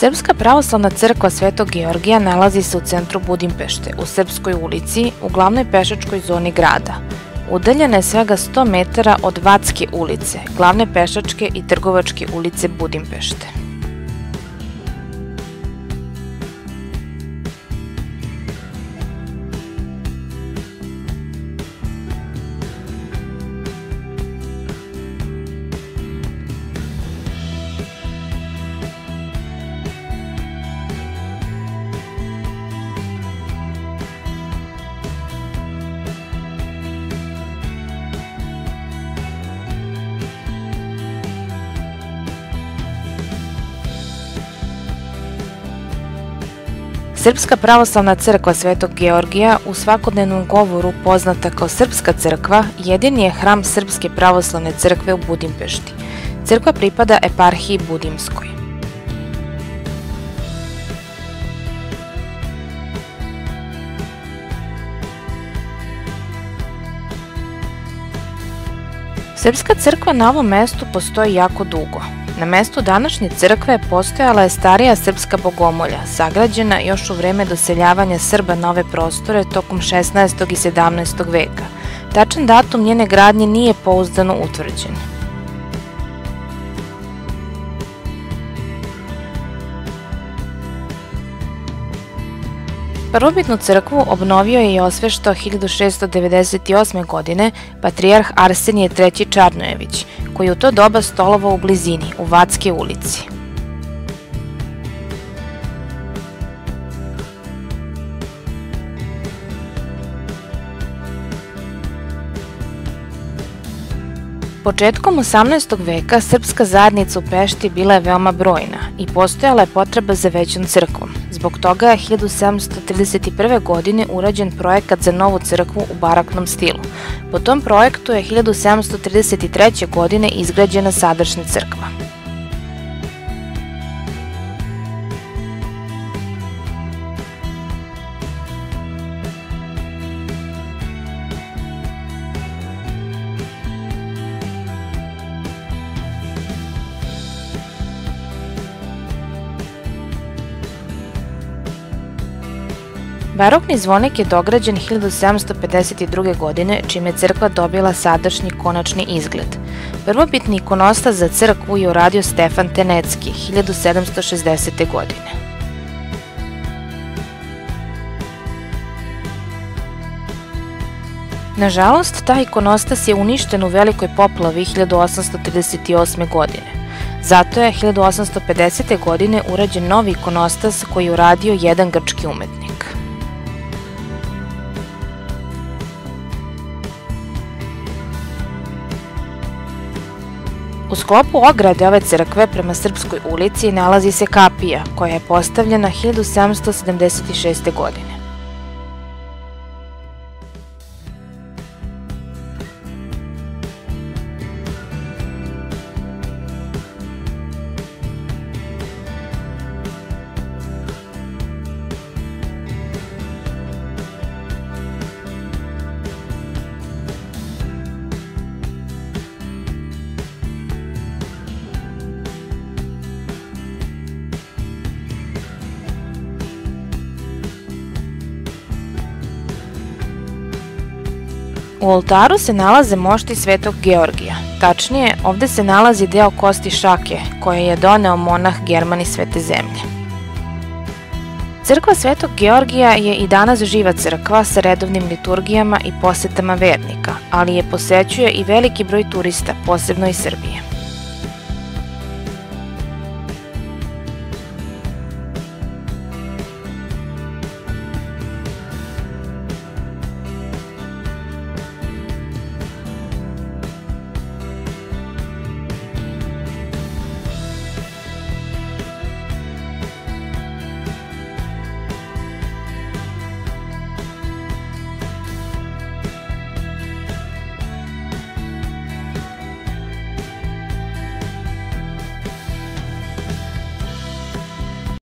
Srpska pravoslavna crkva Svetog Georgija nalazi se u centru Budimpešte, u Srpskoj ulici, u glavnoj pešačkoj zoni grada. Udaljena je svega 100 metara od Vatske ulice, glavne pešačke i trgovačke ulice Budimpešte. Srpska pravoslavna crkva Svetog Georgija, u svakodnevnom govoru poznata kao Srpska crkva, jedini je hram Srpske pravoslavne crkve u Budimpešti. Crkva pripada eparhiji Budimskoj. Srpska crkva na ovom mestu postoji jako dugo. Na mestu današnje crkve postojala je starija srpska bogomolja, sagrađena još u vreme doseljavanja Srba na ove prostore tokom 16. i 17. veka. Tačan datum njene gradnje nije pouzdano utvrđen. Prvobitnu crkvu obnovio je i osveštao 1698. godine patrijarh Arsenije III. Čarnojević, koji je u to doba stolovao u blizini, u Vatske ulici. Početkom 18. veka srpska zajednica u Pešti bila je veoma brojna i postojala je potreba za većom crkvom. Zbog toga je 1731. godine urađen projekat za novu crkvu u baraknom stilu. Po tom projektu je 1733. godine izgrađena sadašnja crkva. Barokni zvonik je dograđen 1752. godine, čime je crkva dobila sadašnji konačni izgled. Prvobitni ikonostas za crkvu je uradio Stefan Tenecki 1760. godine. Nažalost, taj ikonostas je uništen u velikoj poplavi 1838. godine. Zato je 1850. godine urađen novi ikonostas koji je uradio jedan grčki umetnik. U sklopu ograde ove crkve prema Srpskoj ulici nalazi se kapija, koja je postavljena 1776. godine. U oltaru se nalaze mošti Svetog Georgija. Tačnije, ovde se nalazi deo kosti šake koje je doneo monah German iz Svete zemlje. Crkva Svetog Georgija je i danas živa crkva sa redovnim liturgijama i posetama vernika, ali je posećuje i veliki broj turista, posebno iz Srbije.